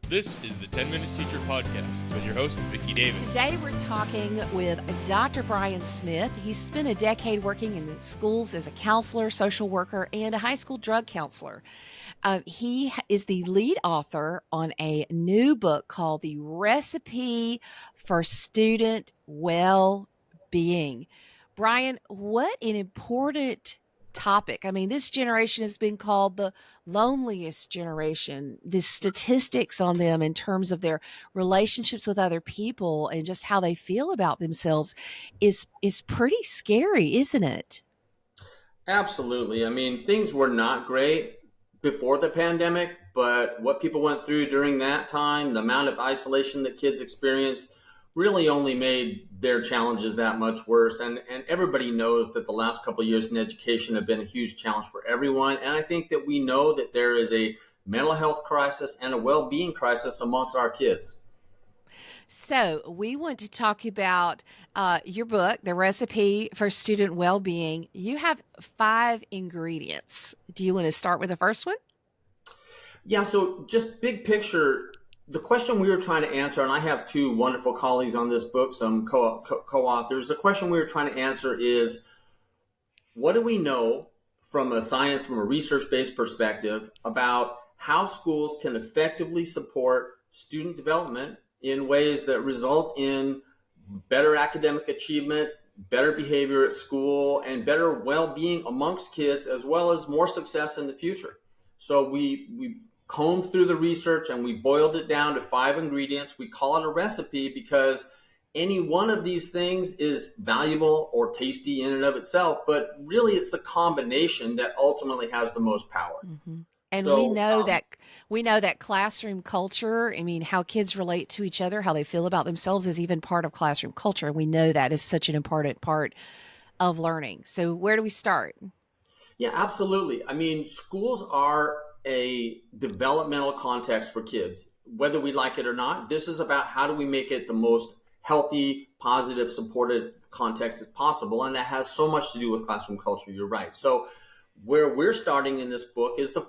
This is the 10-Minute Teacher Podcast with your host, Vicki Davis. Today we're talking with Dr. Brian Smith. He's spent a decade working in the schools as a counselor, social worker, and a high school drug counselor. He is the lead author on a new book called The Recipe for Student Well-Being. Brian, what an important topic. I mean, this generation has been called the loneliest generation. The statistics on them in terms of their relationships with other people and just how they feel about themselves is pretty scary, isn't it? Absolutely. I mean, things were not great before the pandemic, but what people went through during that time, the amount of isolation that kids experienced, really only made their challenges that much worse. And everybody knows that the last couple of years in education have been a huge challenge for everyone. And I think that we know that there is a mental health crisis and a well-being crisis amongst our kids. So we want to talk about your book, The Recipe for Student Well-Being. You have 5 ingredients. Do you want to start with the first one? Yeah, so just big picture, the question we were trying to answer, and I have 2 wonderful colleagues on this book, some co-authors. The question we were trying to answer is, what do we know from a research-based perspective about how schools can effectively support student development in ways that result in better academic achievement, better behavior at school, and better well-being amongst kids, as well as more success in the future? So we combed through the research and we boiled it down to 5 ingredients. We call it a recipe because any one of these things is valuable or tasty in and of itself, but really it's the combination that ultimately has the most power. Mm-hmm. And So, we know that classroom culture, I mean, how kids relate to each other, how they feel about themselves is even part of classroom culture. We know that is such an important part of learning. So where do we start? Yeah, absolutely. I mean, schools are a developmental context for kids, whether we like it or not. This is about how do we make it the most healthy, positive, supported context as possible. And that has so much to do with classroom culture. You're right. So where we're starting in this book is the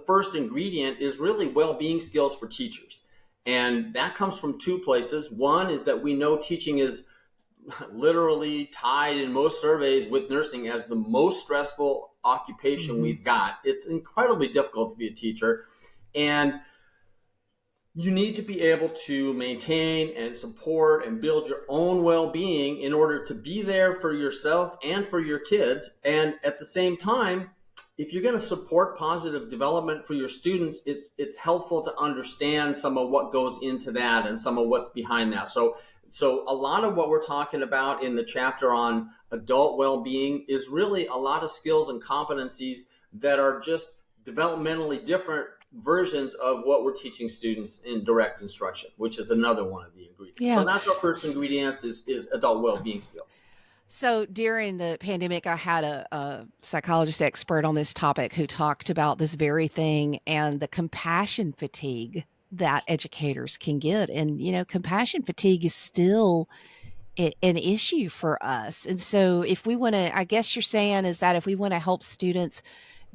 first ingredient is really well-being skills for teachers. And that comes from 2 places. One is that we know teaching is literally tied in most surveys with nursing as the most stressful occupation we've got. It's incredibly difficult to be a teacher, and you need to be able to maintain and support and build your own well-being in order to be there for yourself and for your kids. And at the same time, if you're going to support positive development for your students, it's helpful to understand some of what goes into that and some of what's behind that. So a lot of what we're talking about in the chapter on adult well-being is really a lot of skills and competencies that are just developmentally different versions of what we're teaching students in direct instruction, which is another one of the ingredients. Yeah. So that's our first ingredient is adult well-being skills. So during the pandemic, I had a psychologist expert on this topic who talked about this very thing and the compassion fatigue that educators can get. And, you know, compassion fatigue is still an issue for us. And so if we want to, I guess you're saying is that if we want to help students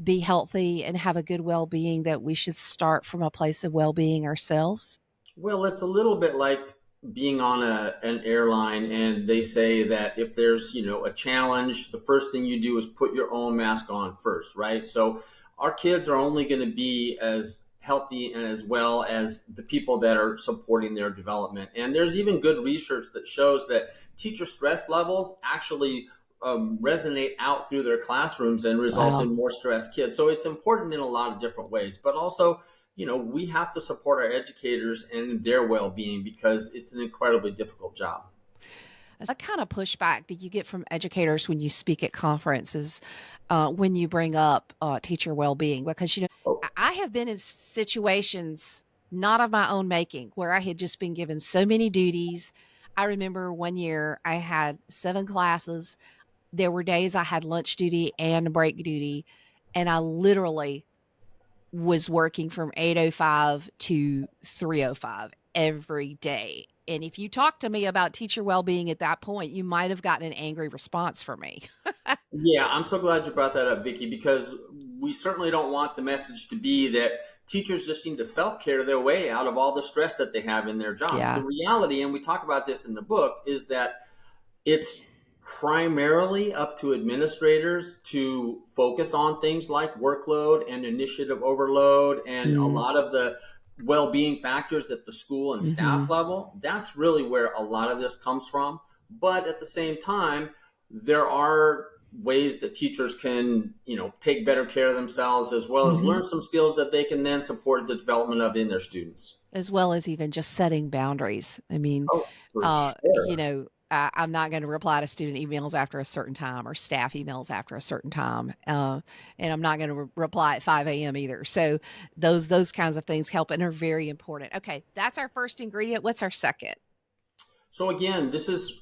be healthy and have a good well-being, that we should start from a place of well-being ourselves? Well, it's a little bit like being on an airline, and they say that if there's, a challenge, the first thing you do is put your own mask on first, right? So our kids are only going to be as healthy and as well as the people that are supporting their development. And there's even good research that shows that teacher stress levels actually resonate out through their classrooms and result in more stressed kids. So it's important in a lot of different ways, but also, we have to support our educators and their well-being because it's an incredibly difficult job. What kind of pushback do you get from educators when you speak at conferences, when you bring up teacher well-being? Because, I have been in situations not of my own making where I had just been given so many duties. I remember one year I had 7 classes. There were days I had lunch duty and break duty, and I literally was working from 8:05 to 3:05 every day. And if you talk to me about teacher well-being at that point, you might have gotten an angry response from me. Yeah, I'm so glad you brought that up, Vicki, because we certainly don't want the message to be that teachers just need to self-care their way out of all the stress that they have in their jobs. Yeah. The reality, and we talk about this in the book, is that it's primarily up to administrators to focus on things like workload and initiative overload and a lot of the well-being factors at the school and staff level. That's really where a lot of this comes from. But at the same time, there are ways that teachers can, take better care of themselves, as well as learn some skills that they can then support the development of in their students. As well as even just setting boundaries. I mean, Oh, for sure. I'm not going to reply to student emails after a certain time or staff emails after a certain time. And I'm not going to reply at 5 a.m. either. So those kinds of things help and are very important. Okay, that's our first ingredient. What's our second? So again, this is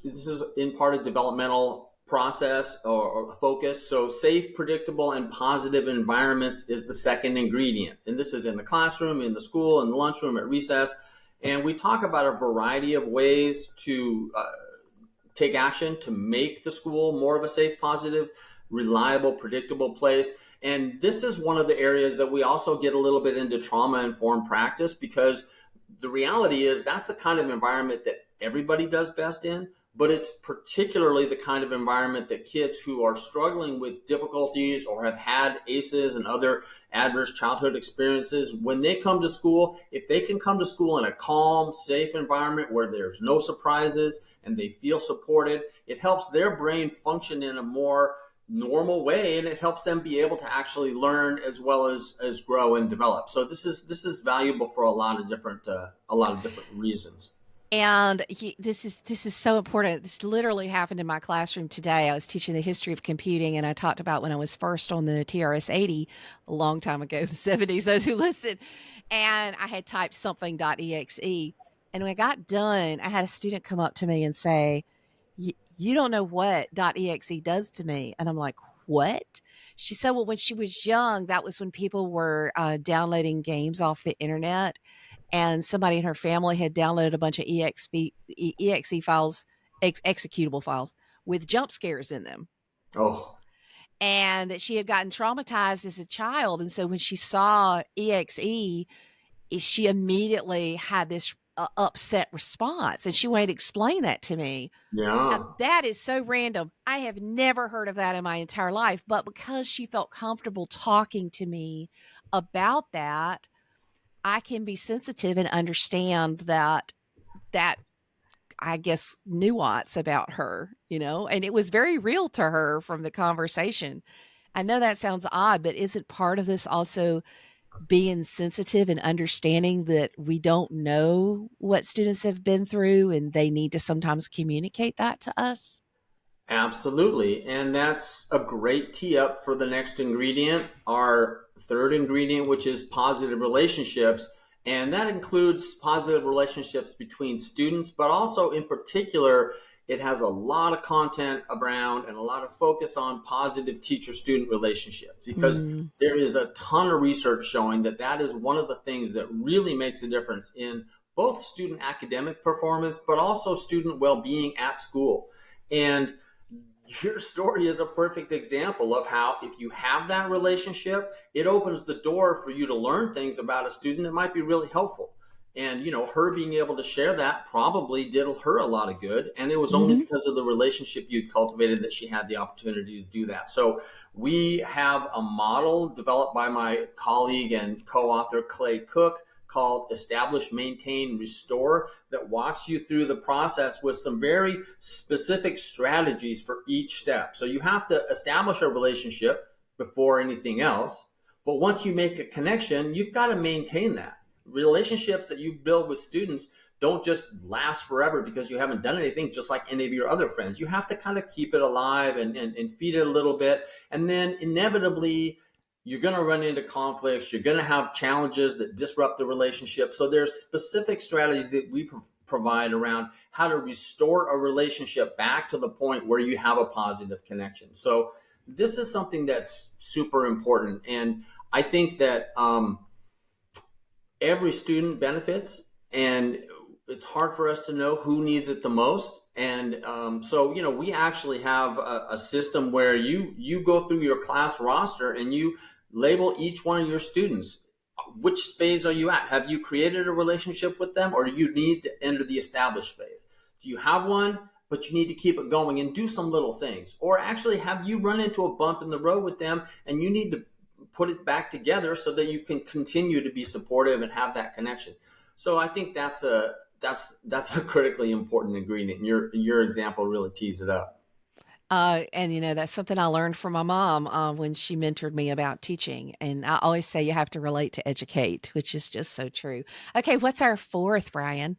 in part a developmental process or focus. So safe, predictable, and positive environments is the second ingredient. And this is in the classroom, in the school, in the lunchroom, at recess. And we talk about a variety of ways to take action to make the school more of a safe, positive, reliable, predictable place. And this is one of the areas that we also get a little bit into trauma-informed practice, because the reality is that's the kind of environment that everybody does best in, but it's particularly the kind of environment that kids who are struggling with difficulties or have had ACEs and other adverse childhood experiences, when they come to school, if they can come to school in a calm, safe environment where there's no surprises and they feel supported, it helps their brain function in a more normal way, and it helps them be able to actually learn as well as grow and develop. So this is valuable for a lot of different reasons. And this is so important. This literally happened in my classroom today. I was teaching the history of computing, and I talked about when I was first on the TRS-80 a long time ago, the 70s, those who listen. And I had typed something.exe. And when I got done, I had a student come up to me and say, you don't know what .exe does to me. And I'm like, what? She said, well, when she was young, that was when people were downloading games off the internet. And somebody in her family had downloaded a bunch of exe files, executable files with jump scares in them. Oh. And that she had gotten traumatized as a child. And so when she saw exe, she immediately had this upset response. And she wanted to explain that to me. Yeah. Now, that is so random. I have never heard of that in my entire life. But because she felt comfortable talking to me about that, I can be sensitive and understand that I guess nuance about her, and it was very real to her from the conversation. I know that sounds odd, but isn't part of this also being sensitive and understanding that we don't know what students have been through and they need to sometimes communicate that to us? Absolutely. And that's a great tee up for the next ingredient, our third ingredient, which is positive relationships. And that includes positive relationships between students, but also in particular, it has a lot of content around and a lot of focus on positive teacher-student relationships, because there is a ton of research showing that is one of the things that really makes a difference in both student academic performance, but also student well-being at school. And your story is a perfect example of how, if you have that relationship, it opens the door for you to learn things about a student that might be really helpful. And, her being able to share that probably did her a lot of good. And it was only because of the relationship you cultivated that she had the opportunity to do that. So we have a model developed by my colleague and co-author Clay Cook called Establish, Maintain, Restore, that walks you through the process with some very specific strategies for each step. So you have to establish a relationship before anything else. But once you make a connection, you've got to maintain that. Relationships that you build with students don't just last forever because you haven't done anything, just like any of your other friends. You have to kind of keep it alive and feed it a little bit. And then inevitably, you're going to run into conflicts. You're going to have challenges that disrupt the relationship. So there's specific strategies that we provide around how to restore a relationship back to the point where you have a positive connection. So this is something that's super important. And I think that every student benefits, and it's hard for us to know who needs it the most. And so, we actually have a system where you go through your class roster and you Label each one of your students. Which phase are you at? Have you created a relationship with them, or do you need to enter the established phase? Do you have one, but you need to keep it going and do some little things? Or actually, have you run into a bump in the road with them and you need to put it back together so that you can continue to be supportive and have that connection? So I think that's a critically important ingredient. Your example really tees it up. And that's something I learned from my mom when she mentored me about teaching. And I always say you have to relate to educate, which is just so true. Okay, what's our fourth, Brian?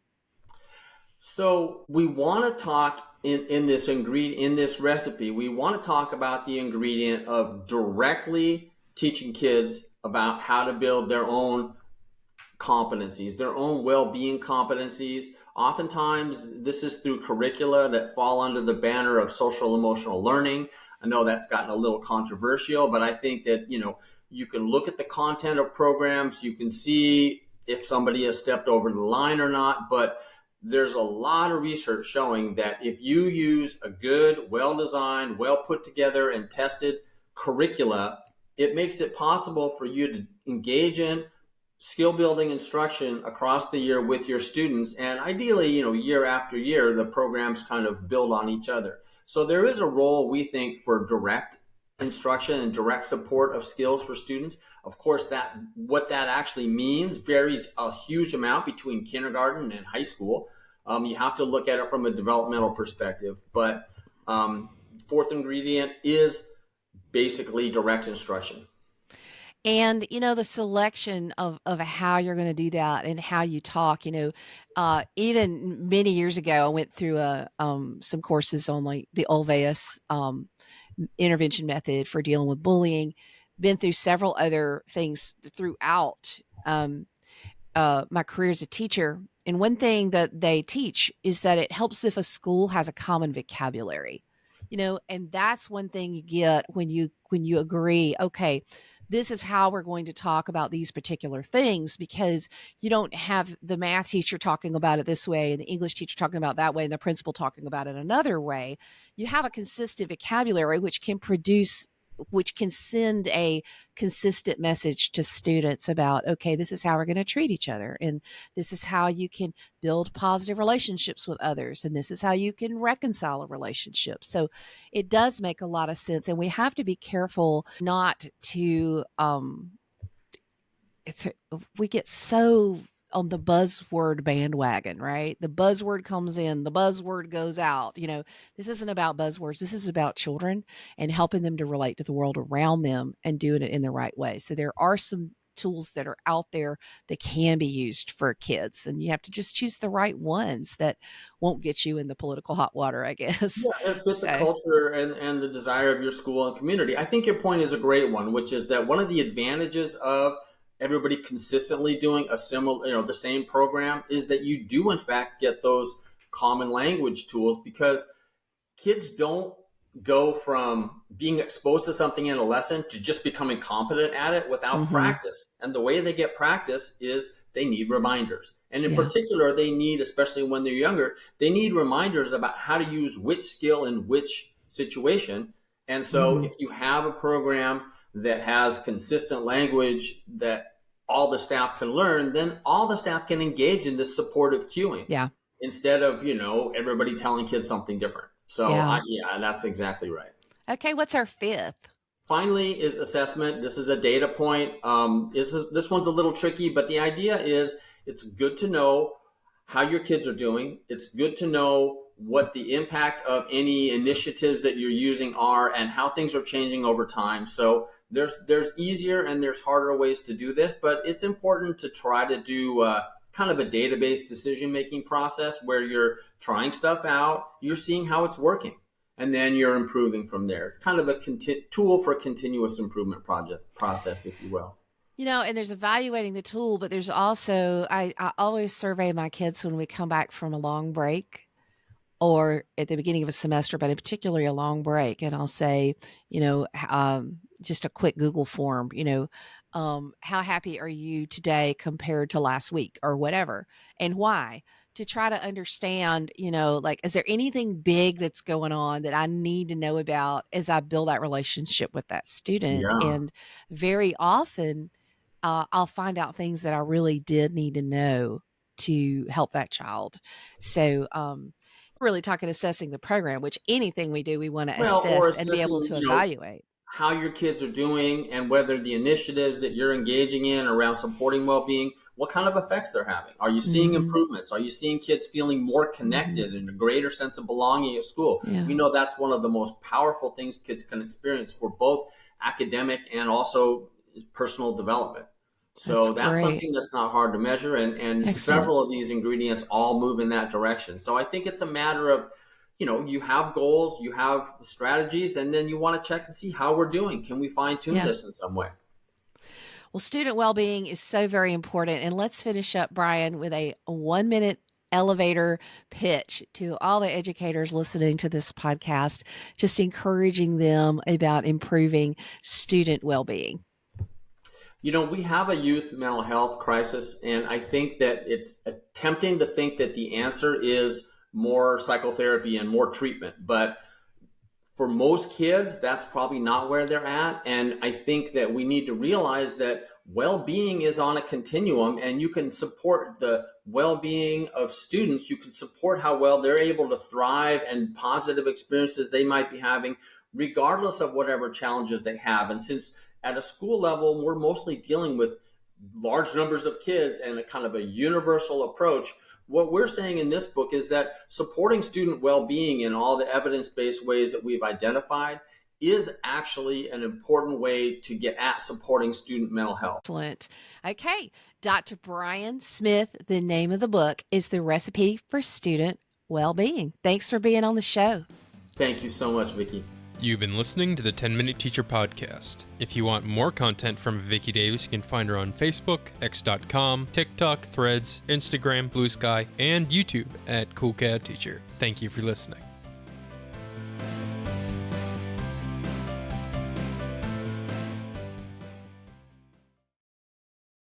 So we want to talk in this recipe. We want to talk about the ingredient of directly teaching kids about how to build their own competencies, their own well-being competencies. Oftentimes, this is through curricula that fall under the banner of social emotional learning. I know that's gotten a little controversial, but I think that, you can look at the content of programs, you can see if somebody has stepped over the line or not, but there's a lot of research showing that if you use a good, well-designed, well-put together and tested curricula, it makes it possible for you to engage in skill building instruction across the year with your students. And ideally, year after year, the programs kind of build on each other. So there is a role, we think, for direct instruction and direct support of skills for students. Of course, what that actually means varies a huge amount between kindergarten and high school. You have to look at it from a developmental perspective. But fourth ingredient is basically direct instruction. And, the selection of how you're going to do that and how you talk, even many years ago, I went through some courses on like the Olveus intervention method for dealing with bullying, been through several other things throughout my career as a teacher. And one thing that they teach is that it helps if a school has a common vocabulary, and that's one thing you get when you agree, okay, this is how we're going to talk about these particular things, because you don't have the math teacher talking about it this way and the English teacher talking about that way and the principal talking about it another way. You have a consistent vocabulary, which can send a consistent message to students about, okay, this is how we're going to treat each other. And this is how you can build positive relationships with others. And this is how you can reconcile a relationship. So it does make a lot of sense. And we have to be careful not to, we get so on the buzzword bandwagon, right? The buzzword comes in, the buzzword goes out. This isn't about buzzwords. This is about children and helping them to relate to the world around them and doing it in the right way. So there are some tools that are out there that can be used for kids, and you have to just choose the right ones that won't get you in the political hot water, I guess. Yeah, with the culture and the desire of your school and community. I think your point is a great one, which is that one of the advantages of everybody consistently doing a similar, the same program, is that you do in fact get those common language tools, because kids don't go from being exposed to something in a lesson to just becoming competent at it without practice. And the way they get practice is they need reminders. And in particular, they need, especially when they're younger, they need reminders about how to use which skill in which situation. And so if you have a program that has consistent language that all the staff can learn, then all the staff can engage in this supportive cueing. Yeah. Instead of, everybody telling kids something different. So that's exactly right. Okay. What's our fifth? Finally is assessment. This is a data point. This one's a little tricky, but the idea is it's good to know how your kids are doing. It's good to know what the impact of any initiatives that you're using are and how things are changing over time. So there's easier and there's harder ways to do this, but it's important to try to do kind of a database decision-making process where you're trying stuff out, you're seeing how it's working, and then you're improving from there. It's kind of a tool for a continuous improvement process, if you will. And there's evaluating the tool, but there's also, I always survey my kids when we come back from a long break or at the beginning of a semester, but in particularly a long break. And I'll say, just a quick Google form, how happy are you today compared to last week or whatever, and why? to try to understand, like, is there anything big that's going on that I need to know about as I build that relationship with that student? Yeah. And very often, I'll find out things that I really did need to know to help that child. So, really talking assessing the program, which anything we do, we want to Well, or assess and be able assessing, to evaluate. how your kids are doing and whether the initiatives that you're engaging in around supporting well-being, what kind of effects they're having. Are you seeing Hmm. improvements? Are you seeing kids feeling more Hmm. connected and a greater sense of belonging at school? Yeah, We know that's one of the most powerful things kids can experience for both academic and also personal development. that's So that's great. something that's not hard to measure, and Excellent. several of these ingredients all move in that direction. So I think it's a matter of, you have goals, you have strategies, and then you want to check and see how we're doing. Can we fine tune Yeah. this in some way? Well, student well-being is so very important. And let's finish up, Brian, with a 1-minute elevator pitch to all the educators listening to this podcast, just encouraging them about improving student well-being. We have a youth mental health crisis, and I think that it's tempting to think that the answer is more psychotherapy and more treatment. But for most kids, that's probably not where they're at. And I think that we need to realize that well-being is on a continuum, and you can support the well-being of students. You can support how well they're able to thrive and positive experiences they might be having, regardless of whatever challenges they have. And since at a school level, we're mostly dealing with large numbers of kids and a kind of a universal approach, what we're saying in this book is that supporting student well-being in all the evidence-based ways that we've identified is actually an important way to get at supporting student mental health. Excellent. Okay. Dr. Brian Smith, the name of the book is The Recipe for Student Well-Being. Thanks for being on the show. Thank you so much, Vicki. You've been listening to the 10-Minute Teacher Podcast. If you want more content from Vicki Davis, you can find her on Facebook, X.com, TikTok, Threads, Instagram, Blue Sky, and YouTube at Cool Cat Teacher. Thank you for listening.